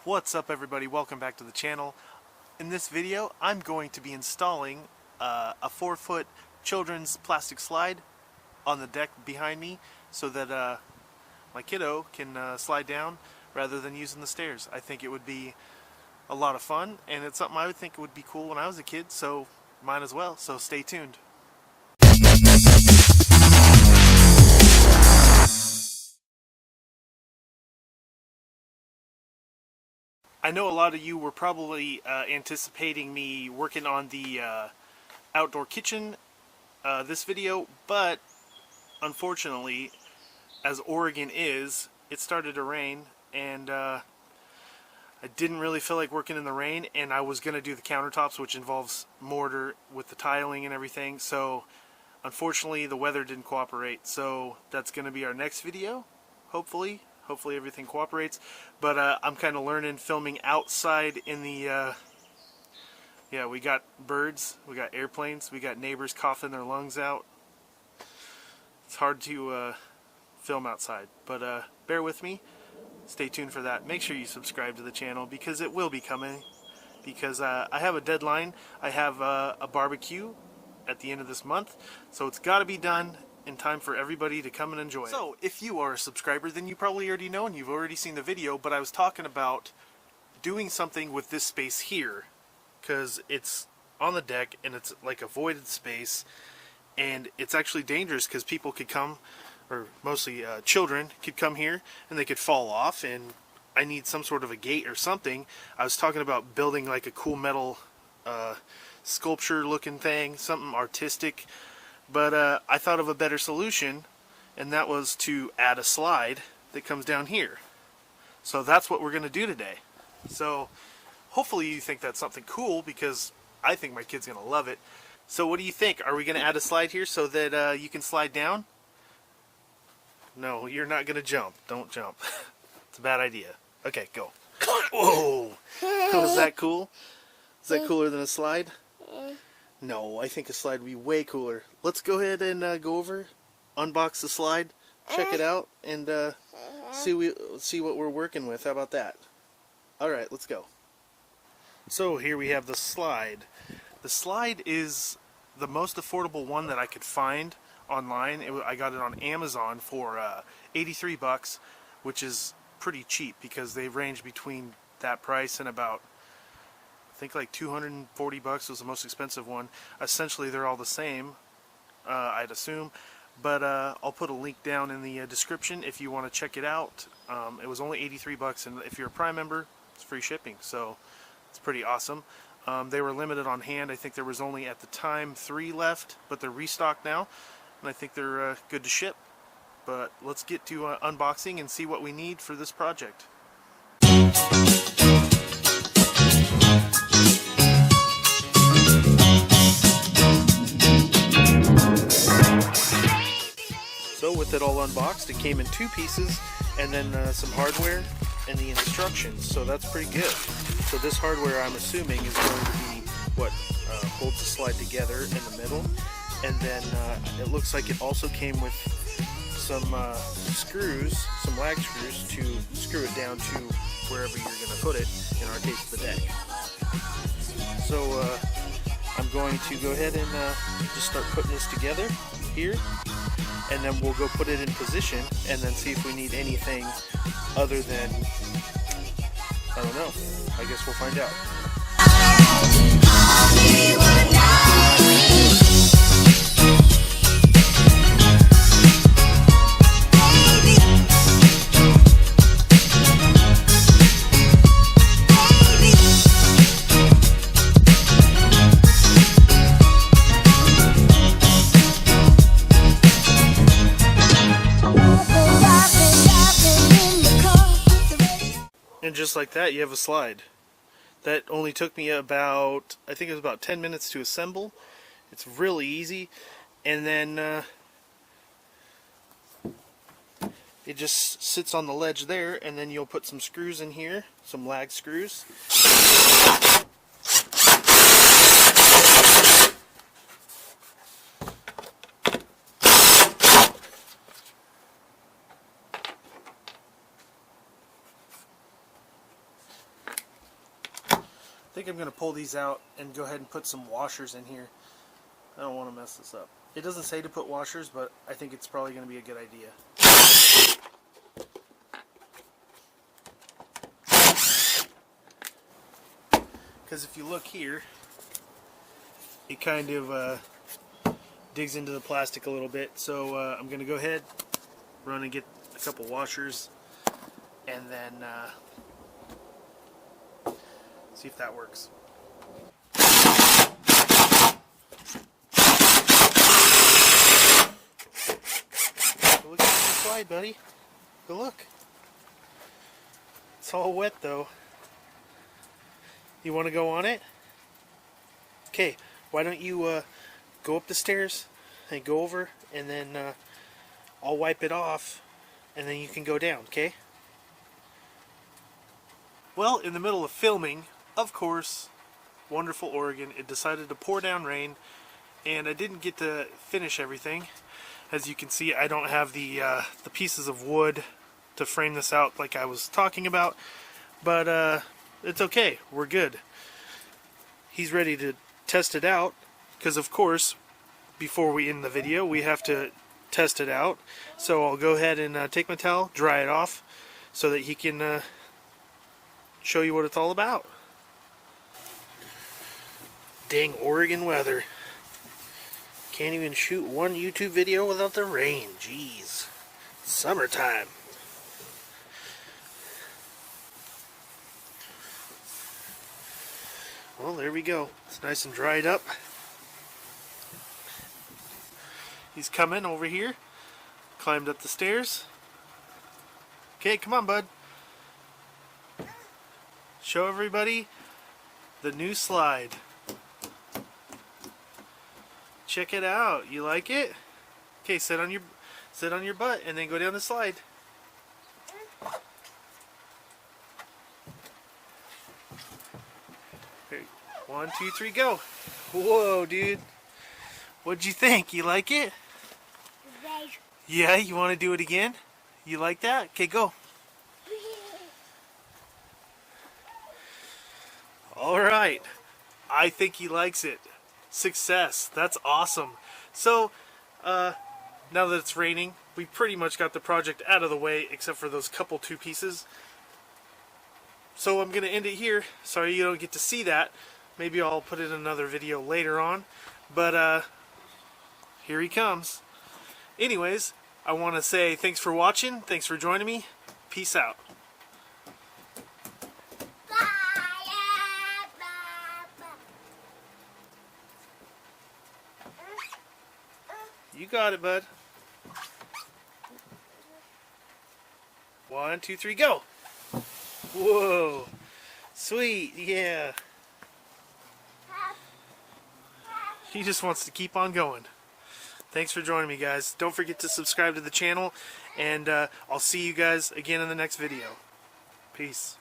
What's up everybody, welcome back to the channel. In this video I'm going to be installing a 4-foot children's plastic slide on the deck behind me so that my kiddo can slide down rather than using the stairs. I think it would be a lot of fun, and it's something I would think would be cool when I was a kid, so might as well, so stay tuned. I know a lot of you were probably anticipating me working on the outdoor kitchen this video, but unfortunately, as Oregon is, it started to rain, and I didn't really feel like working in the rain, and I was going to do the countertops, which involves mortar with the tiling and everything, so unfortunately the weather didn't cooperate, so that's going to be our next video, hopefully everything cooperates. But I'm kind of learning filming outside in the yeah, we got birds, we got airplanes, we got neighbors coughing their lungs out. It's hard to film outside, but bear with me, stay tuned for that. Make sure you subscribe to the channel because it will be coming, because I have a deadline. I have a barbecue at the end of this month, so it's got to be done in time for everybody to come and enjoy it. So, if you are a subscriber, then you probably already know and you've already seen the video, but I was talking about doing something with this space here, because it's on the deck and it's like a voided space, and it's actually dangerous because people could come, or mostly children, could come here and they could fall off, and I need some sort of a gate or something. I was talking about building like a cool metal sculpture looking thing, something artistic. But I thought of a better solution, and that was to add a slide that comes down here. So that's what we're going to do today. So hopefully you think that's something cool, because I think my kid's going to love it. So what do you think? Are we going to add a slide here so that you can slide down? No, you're not going to jump. Don't jump. It's a bad idea. Okay, go. Whoa! Was that cool? Is that cooler than a slide? No, I think a slide would be way cooler. Let's go ahead and go over, unbox the slide, check it out, and see what we're working with. How about that? Alright, let's go. So here we have the slide. The slide is the most affordable one that I could find online. I got it on Amazon for 83 bucks, which is pretty cheap because they range between that price and about, I think like 240 bucks was the most expensive one. Essentially they're all the same, I'd assume, but I'll put a link down in the description if you want to check it out. It was only 83 bucks, and if you're a Prime member, it's free shipping, so it's pretty awesome. They were limited on hand. I think there was only at the time 3 left, but they're restocked now, and I think they're good to ship. But let's get to unboxing and see what we need for this project. So with it all unboxed, it came in 2 pieces, and then some hardware and the instructions, so that's pretty good. So this hardware, I'm assuming, is going to be what holds the slide together in the middle, and then it looks like it also came with some screws, some lag screws to screw it down to wherever you're going to put it, in our case the deck. So I'm going to go ahead and just start putting this together here, and then we'll go put it in position and then see if we need anything other than, I don't know, I guess we'll find out. And just like that, you have a slide. That only took me about, I think it was about 10 minutes to assemble. It's really easy. And then it just sits on the ledge there, and then you'll put some screws in here, some lag screws. I think I'm going to pull these out and go ahead and put some washers in here. I don't want to mess this up. It doesn't say to put washers, but I think it's probably going to be a good idea. Because if you look here, it kind of digs into the plastic a little bit. So I'm going to go ahead, run and get a couple washers, and then see if that works. Go look at the slide, buddy. Go look. It's all wet though. You want to go on it? Okay, why don't you go up the stairs and go over, and then I'll wipe it off, and then you can go down, okay? Well, in the middle of filming, of course, wonderful Oregon, it decided to pour down rain, and I didn't get to finish everything. As you can see, I don't have the pieces of wood to frame this out like I was talking about, but it's okay, we're good. He's ready to test it out, because of course, before we end the video, we have to test it out. So I'll go ahead and take my towel, dry it off, so that he can show you what it's all about. Dang Oregon weather. Can't even shoot one YouTube video without the rain. Jeez. Summertime. Well, there we go. It's nice and dried up. He's coming over here. Climbed up the stairs. Okay, come on, bud. Show everybody the new slide. Check it out. You like it? Okay, sit on your butt and then go down the slide. Okay, 1, 2, 3, go. Whoa, dude. What'd you think? You like it? Yeah, you want to do it again? You like that? Okay, go. Alright. I think he likes it. Success. That's awesome. So, now that it's raining, we pretty much got the project out of the way, except for those couple 2 pieces. So I'm going to end it here. Sorry you don't get to see that. Maybe I'll put it in another video later on. But, here he comes. Anyways, I want to say thanks for watching. Thanks for joining me. Peace out. You got it, bud. 1, 2, 3, go. Whoa. Sweet, yeah. He just wants to keep on going. Thanks for joining me, guys. Don't forget to subscribe to the channel, and I'll see you guys again in the next video. Peace.